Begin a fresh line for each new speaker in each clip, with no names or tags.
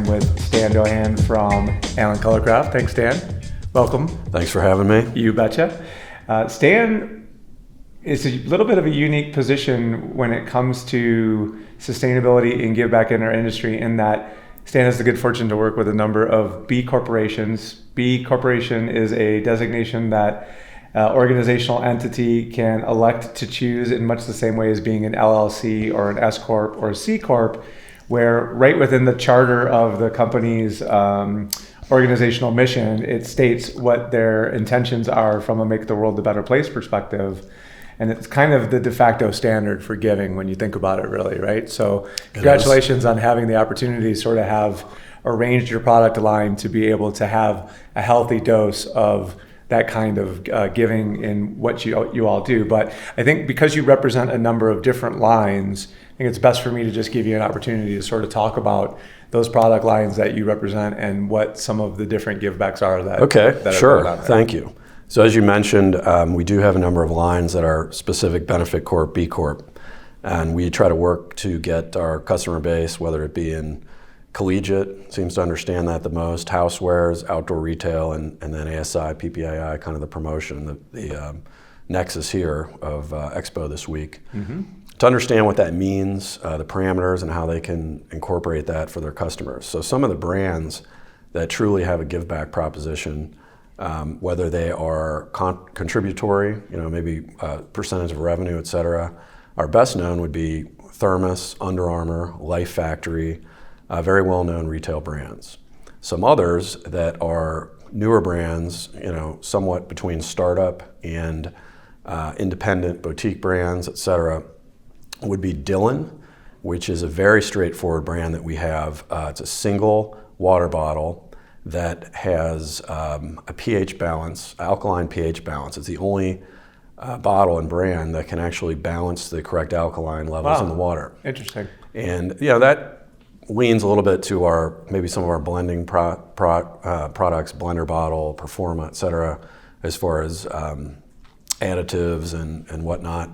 am with Stan Dohan from Allen Colorcraft. Thanks, Stan. Welcome.
Thanks for having me.
You betcha. Stan is a little bit of a unique position when it comes to sustainability and give back in our industry, in that Stan has the good fortune to work with a number of B corporations. B corporation is a designation that organizational entity can elect to choose in much the same way as being an LLC or an S Corp or a C Corp, where right within the charter of the company's organizational mission, it states what their intentions are from a make the world a better place perspective. And it's kind of the de facto standard for giving when you think about it, really, right? So congratulations on having the opportunity to sort of have arranged your product line to be able to have a healthy dose of that kind of giving in what you all do. But I think because you represent a number of different lines, I think it's best for me to just give you an opportunity to sort of talk about those product lines that you represent and what some of the different givebacks are that.
Okay,
that
sure. Thank you. So as you mentioned, we do have a number of lines that are specific benefit corp, B Corp, and we try to work to get our customer base, whether it be in collegiate, seems to understand that the most, housewares, outdoor retail, and then ASI, PPAI, kind of the promotion, the nexus here of Expo this week. Mm-hmm. To understand what that means, the parameters, and how they can incorporate that for their customers. So some of the brands that truly have a give back proposition, whether they are contributory, maybe percentage of revenue, et cetera, our best known would be Thermos, Under Armour, Life Factory, very well-known retail brands. Some others that are newer brands, somewhat between startup and independent boutique brands, et cetera, would be Dyln, which is a very straightforward brand that we have. It's a single water bottle that has a pH balance, alkaline pH balance. It's the only bottle and brand that can actually balance the correct alkaline levels in the water.
Interesting.
And that leans a little bit to maybe some of our blending products, blender bottle, Performa, et cetera, as far as additives and whatnot.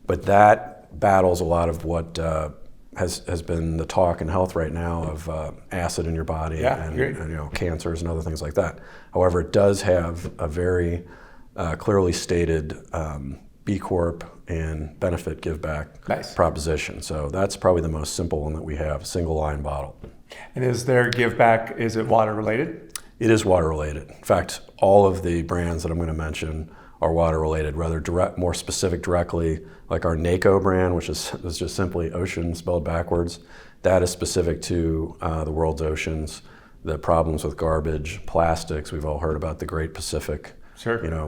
But that battles a lot of what has been the talk in health right now of acid in your body and cancers and other things like that. However, it does have a very clearly stated B Corp and benefit give back proposition. So that's probably the most simple one that we have, single line bottle.
And is their give back, is it water related?
It is water related. In fact, all of the brands that I'm going to mention are water related, rather more specific directly, like our Naeco brand, which is just simply ocean spelled backwards. That is specific to the world's oceans, the problems with garbage, plastics. We've all heard about the Great Pacific,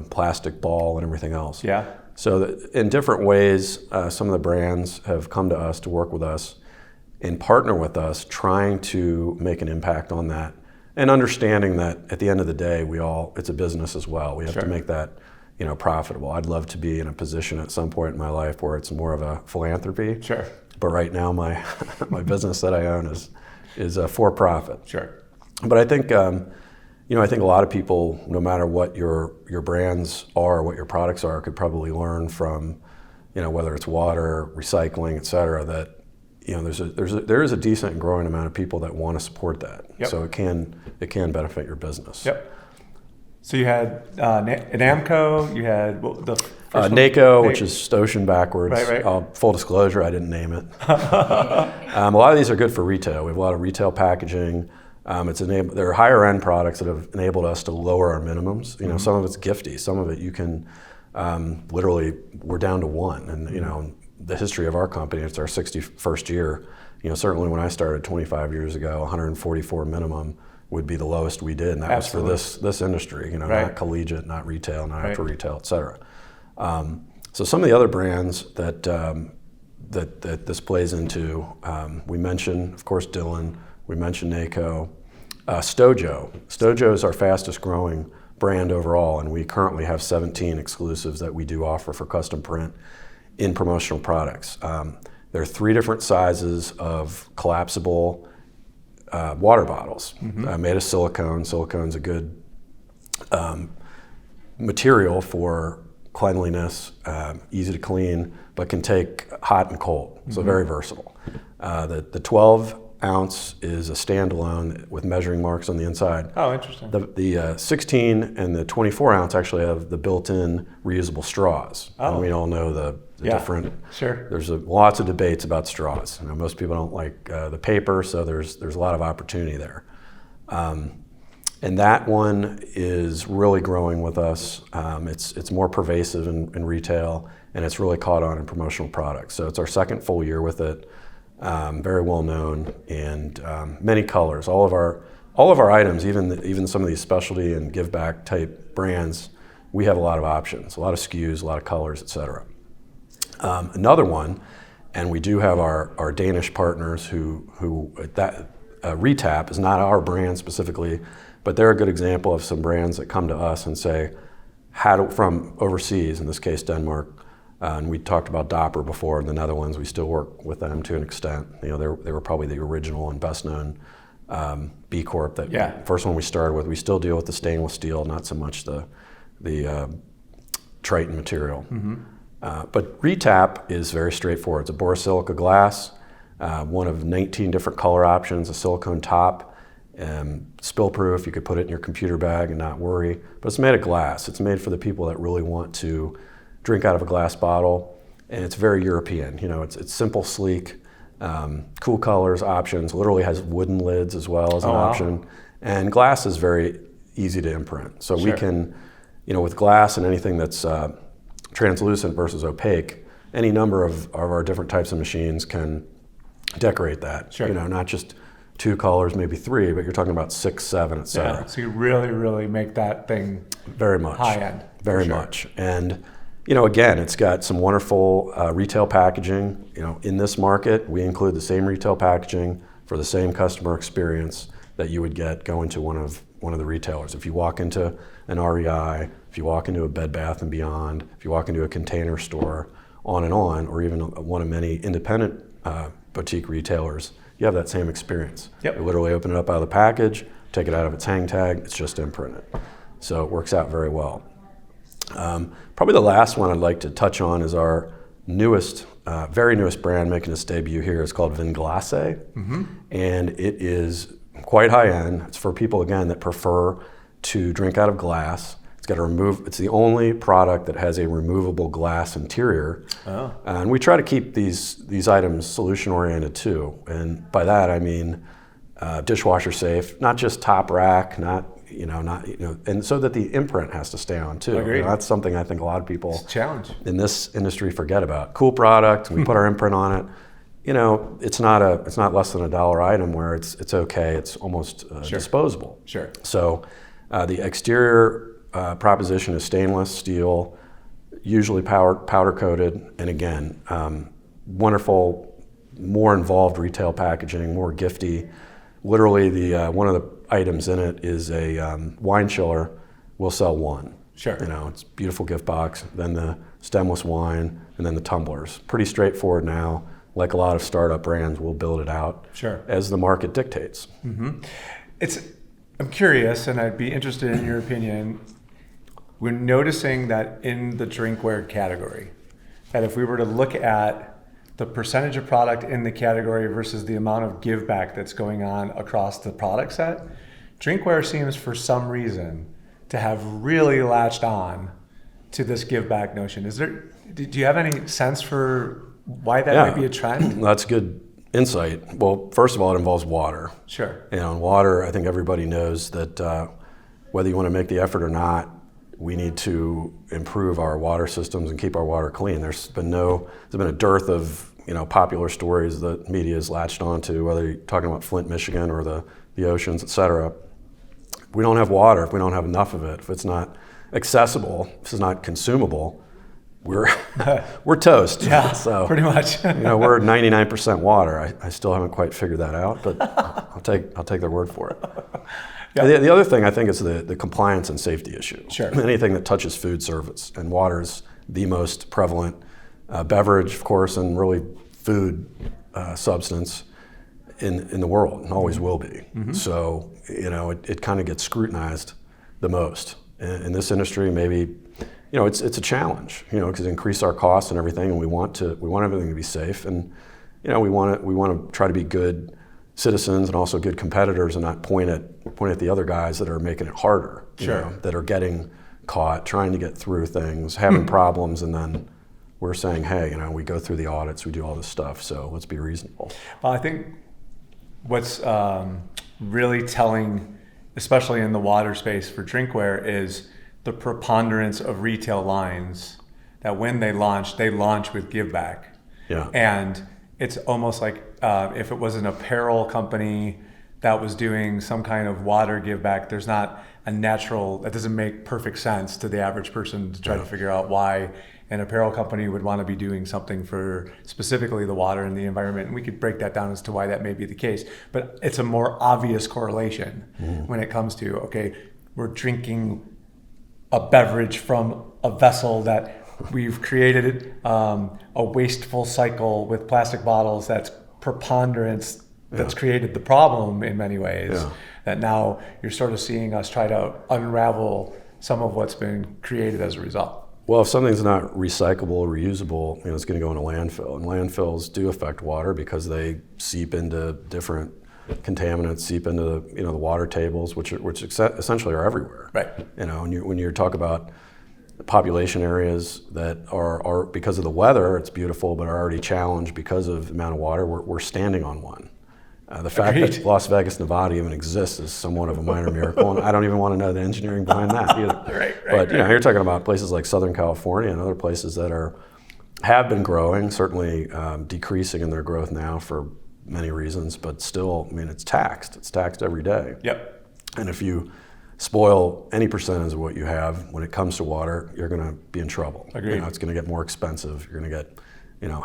plastic ball and everything else.
Yeah.
So in different ways, some of the brands have come to us to work with us and partner with us, trying to make an impact on that, and understanding that at the end of the day, it's a business as well. We have to make that profitable. I'd love to be in a position at some point in my life where it's more of a philanthropy.
Sure.
But right now, my business that I own is for profit.
Sure.
But I think I think a lot of people, no matter what your brands are, what your products are, could probably learn from, whether it's water, recycling, et cetera, that there is a decent and growing amount of people that want to support that.
Yep.
So it can benefit your business.
Yep. So you had Naeco, you had the
Naeco, which is Stojo backwards.
Right.
Full disclosure, I didn't name it. A lot of these are good for retail. We have a lot of retail packaging. They're higher end products that have enabled us to lower our minimums. Some of it's gifty, some of it you can literally, we're down to one. And the history of our company, it's our 61st year. Certainly when I started 25 years ago, 144 minimum would be the lowest we did, and that
Absolutely.
was for this industry, not collegiate, not retail, not after retail, et cetera. So some of the other brands that this plays into, we mentioned, of course, Dyln, we mentioned Naeco, Stojo. Stojo is our fastest growing brand overall, and we currently have 17 exclusives that we do offer for custom print in promotional products. There are 3 different sizes of collapsible water bottles made of silicone. Silicone's a good material for cleanliness, easy to clean, but can take hot and cold, so very versatile. The 12 ounce is a standalone with measuring marks on the inside.
Oh, interesting.
The 16 and the 24 ounce actually have the built-in reusable straws.
Oh.
And we all know the different.
Sure.
There's lots of debates about straws. Most people don't like the paper, so there's a lot of opportunity there. And that one is really growing with us. It's more pervasive in retail, and it's really caught on in promotional products. So it's our second full year with it. Very well known, and many colors. All of our items, even some of these specialty and give back type brands, we have a lot of options, a lot of SKUs, a lot of colors, etc. Another one, and we do have our Danish partners who ReTap is not our brand specifically, but they're a good example of some brands that come to us and say, from overseas, in this case Denmark. And we talked about Dopper before in the Netherlands. We still work with them to an extent. They were probably the original and best known B Corp. First one we started with. We still deal with the stainless steel, not so much the Triton material.
Mm-hmm.
But ReTap is very straightforward. It's a borosilica glass, one of 19 different color options, a silicone top, spill proof. You could put it in your computer bag and not worry. But it's made of glass. It's made for the people that really want to drink out of a glass bottle, and it's very European. It's simple, sleek, cool colors, options. Literally has wooden lids as well as an option, and glass is very easy to imprint. So we can, with glass and anything that's translucent versus opaque, any number of our different types of machines can decorate that.
Sure.
Not just 2 colors, maybe 3, but you're talking about 6, 7, etc.
Yeah. So you really, really make that thing
very much
high end.
Very much, and. Again, it's got some wonderful retail packaging. In this market, we include the same retail packaging for the same customer experience that you would get going to one of the retailers. If you walk into an REI, if you walk into a Bed Bath & Beyond, if you walk into a Container Store, on, or even one of many independent boutique retailers, you have that same experience.
Yep.
You literally open it up out of the package, take it out of its hang tag, it's just imprinted. So it works out very well. Probably the last one I'd like to touch on is our newest, very newest brand making its debut here. It's called Vinglace, and it is quite high end. It's for people, again, that prefer to drink out of glass. It's the only product that has a removable glass interior. Oh. And we try to keep these items solution oriented too. And by that I mean dishwasher safe, not just top rack, and so that the imprint has to stay on too.
Agreed.
That's something I think a lot of people
it's a challenge
in this industry forget about. Cool product, we put our imprint on it. It's not less than $1 item where it's okay. It's almost disposable.
Sure.
So the exterior proposition is stainless steel, usually powder coated, and again, wonderful, more involved retail packaging, more gifty. Literally, one of the items in it is a wine chiller. We'll sell one.
Sure.
It's a beautiful gift box, then the stemless wine, and then the tumblers. Pretty straightforward now. Like a lot of startup brands, we'll build it out as the market dictates.
Mm-hmm. I'm curious, and I'd be interested in your opinion. We're noticing that in the drinkware category, that if we were to look at the percentage of product in the category versus the amount of give back that's going on across the product set, drinkware seems for some reason to have really latched on to this give back notion. Do you have any sense for why that might be a trend?
That's good insight. Well, first of all, it involves water.
Sure.
Water, I think everybody knows that whether you want to make the effort or not, we need to improve our water systems and keep our water clean. There's been a dearth of popular stories that media has latched onto, whether you're talking about Flint, Michigan, or the oceans, et cetera. If we don't have water, if we don't have enough of it, if it's not accessible, if it's not consumable, we're toast.
Yeah,
so,
pretty much.
We're 99% water. I still haven't quite figured that out, but I'll take their word for it. Yeah. The other thing I think is the compliance and safety issue.
Sure.
Anything that touches food service, and water is the most prevalent beverage, of course, and really food substance in the world, and always will be. Mm-hmm. So it kind of gets scrutinized the most in this industry. Maybe it's a challenge, because it increases our costs and everything, and we want everything to be safe, and we want to try to be good citizens and also good competitors, and not point at the other guys that are making it harder, that are getting caught, trying to get through things, having problems, and then we're saying, hey, we go through the audits, we do all this stuff, so let's be reasonable.
Well, I think what's really telling, especially in the water space for drinkware, is the preponderance of retail lines that when they launch with give back.
Yeah.
And it's almost like if it was an apparel company that was doing some kind of water give back, there's not a natural, that doesn't make perfect sense to the average person to try to figure out why an apparel company would want to be doing something for specifically the water and the environment. And we could break that down as to why that may be the case. But it's a more obvious correlation when it comes to, okay, we're drinking a beverage from a vessel that we've created a wasteful cycle with plastic bottles that's preponderance that's created the problem in many ways, that now you're sort of seeing us try to unravel some of what's been created as a result.
Well, if something's not recyclable or reusable, it's going to go in a landfill. And landfills do affect water because they seep into different contaminants, seep into the water tables, which essentially are everywhere.
Right.
When you talk about population areas that are because of the weather, it's beautiful, but are already challenged because of the amount of water, we're standing on one. The fact that Las Vegas, Nevada even exists is somewhat of a minor miracle, and I don't even want to know the engineering behind that either. But you're talking about places like Southern California and other places that have been growing, certainly decreasing in their growth now for many reasons, but still, it's taxed. It's taxed every day.
Yep.
And if you spoil any percentage of what you have when it comes to water, you're going to be in trouble.
Agreed.
It's going to get more expensive. You're going to get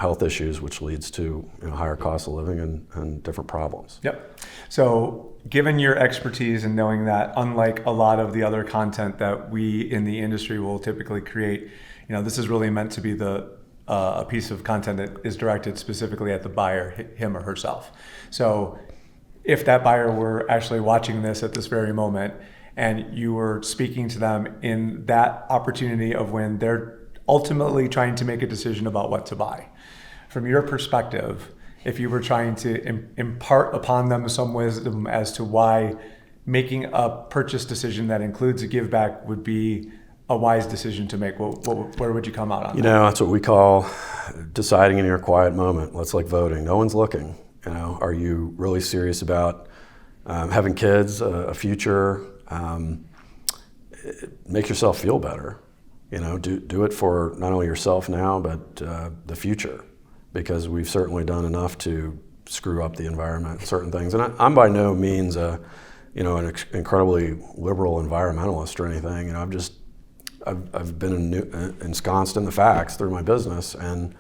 health issues, which leads to higher cost of living and different problems.
Yep. So given your expertise and knowing that, unlike a lot of the other content that we in the industry will typically create, this is really meant to be a piece of content that is directed specifically at the buyer, him or herself. So if that buyer were actually watching this at this very moment and you were speaking to them in that opportunity of when they're ultimately trying to make a decision about what to buy. From your perspective, if you were trying to impart upon them some wisdom as to why making a purchase decision that includes a give back would be a wise decision to make, where would you come out on that?
That's what we call deciding in your quiet moment. It's like voting. No one's looking. Are you really serious about having kids, a future? Make yourself feel better. Do it for not only yourself now, but the future, because we've certainly done enough to screw up the environment, certain things. And I'm by no means an incredibly liberal environmentalist or anything. I've been ensconced in the facts through my business, and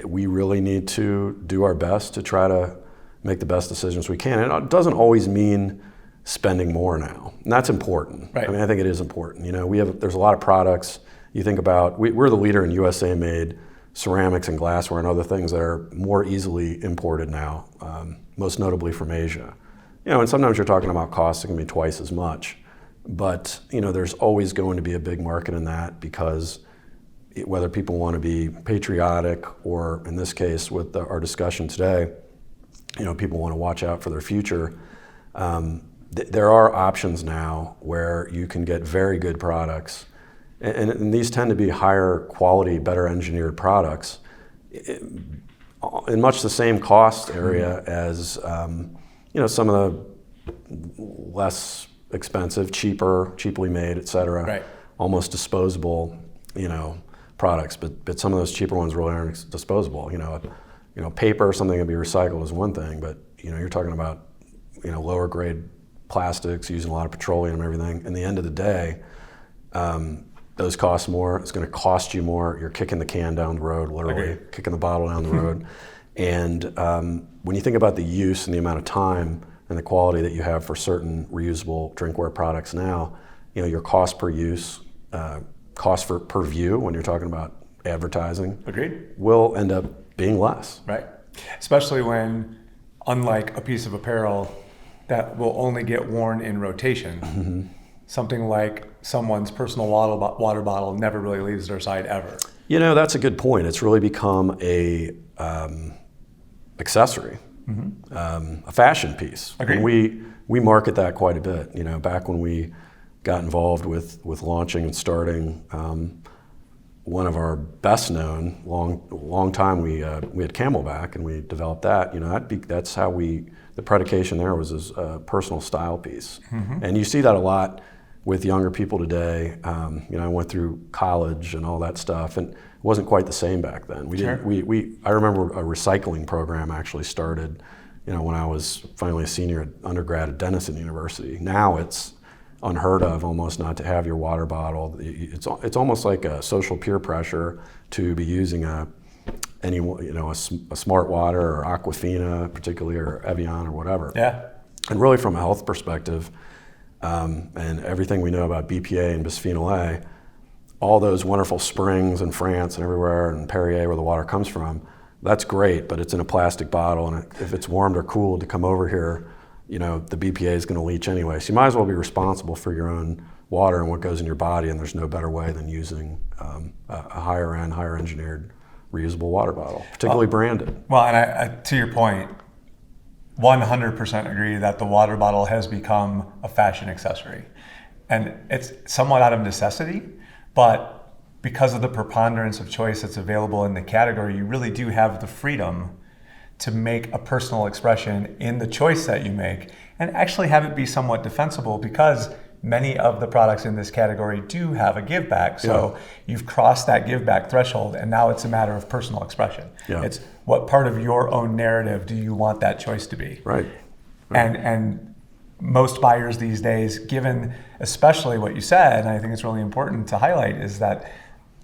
we really need to do our best to try to make the best decisions we can. And it doesn't always mean spending more now, and that's important.
Right.
I think it is important. There's a lot of products. You think about, we're the leader in USA-made ceramics and glassware and other things that are more easily imported now, most notably from Asia. And sometimes you're talking about costs that can be twice as much, but there's always going to be a big market in that, because whether people want to be patriotic or, in this case, with our discussion today, people want to watch out for their future. There are options now where you can get very good products, and these tend to be higher quality, better engineered products in much the same cost area as some of the less expensive, cheaply made, et cetera,
right,
almost disposable, products. But some of those cheaper ones really aren't disposable. Paper or something can be recycled is one thing, but you're talking about lower grade plastics using a lot of petroleum and everything. In the end of the day, those cost more. It's going to cost you more. You're kicking the can down the road, literally kicking the bottle down the road. And when you think about the use and the amount of time and the quality that you have for certain reusable drinkware products now, your cost per use, cost per view when you're talking about advertising, will end up being less.
Right. Especially when, unlike a piece of apparel that will only get worn in rotation, something like someone's personal water bottle never really leaves their side ever.
That's a good point. It's really become a accessory. a fashion piece.
Agreed.
And we market that quite a bit. You know, back when we got involved with launching and starting, one of our best known long time we had Camelback, and we developed that. You know, that's how the predication there was as a personal style piece. And you see that a lot with younger people today. You know, I went through college and all that stuff, and it wasn't quite the same back then. I remember a recycling program actually started, you know, when I was finally a senior undergrad at Denison University. Now it's unheard of almost not to have your water bottle. It's almost like a social peer pressure to be using a Smart Water or Aquafina particularly, or Evian or whatever.
Yeah.
And really from a health perspective, and everything we know about BPA and bisphenol A, all those wonderful springs in France and everywhere, and Perrier where the water comes from, that's great, but it's in a plastic bottle, and if it's warmed or cooled to come over here, you know, the BPA is going to leach anyway. So you might as well be responsible for your own water and what goes in your body, and there's no better way than using a higher engineered reusable water bottle, particularly branded.
Well, and I to your point, 100% agree that the water bottle has become a fashion accessory. And it's somewhat out of necessity, but because of the preponderance of choice that's available in the category, you really do have the freedom to make a personal expression in the choice that you make, and actually have it be somewhat defensible, because many of the products in this category do have a give back. So you've crossed that give back threshold, and now it's a matter of personal expression. It's what part of your own narrative do you want that choice to be?
Right.
And most buyers these days, given especially what you said, and I think it's really important to highlight, is that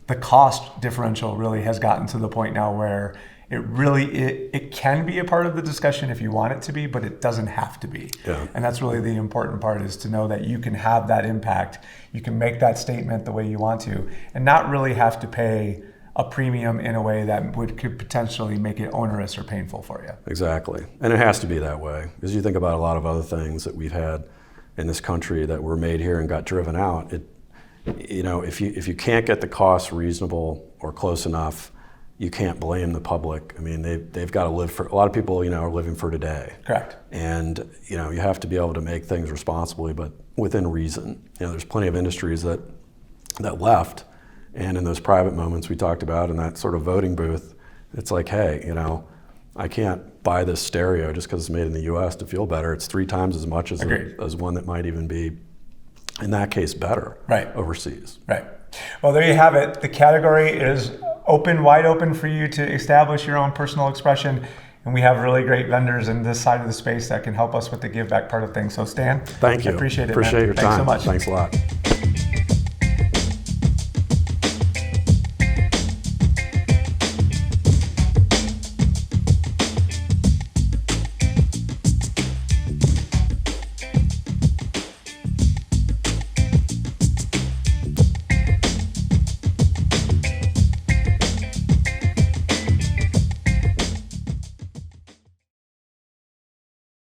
the cost differential really has gotten to the point now where it can be a part of the discussion if you want it to be, but it doesn't have to be. And that's really the important part, is to know that you can have that impact. You can make that statement the way you want to, and not really have to pay a premium in a way that could potentially make it onerous or painful for you.
Exactly. And it has to be that way, because you think about a lot of other things that we've had in this country that were made here and got driven out. You know, if you can't get the cost reasonable or close enough, you can't blame the public. I mean, they've got to live for, a lot of people, you know, are living for today.
Correct.
And, you know, you have to be able to make things responsibly, but within reason. You know, there's plenty of industries that left, and in those private moments we talked about, in that sort of voting booth, it's like, hey, you know, I can't buy this stereo just because it's made in the US to feel better. It's 3 times as much as one that might even be, in that case, better overseas.
Right. Well, there you have it. The category is wide open for you to establish your own personal expression. And we have really great vendors in this side of the space that can help us with the give back part of things. So Stan,
thank you.
I appreciate it.
Appreciate your time.
Thanks so much.
Thanks a lot.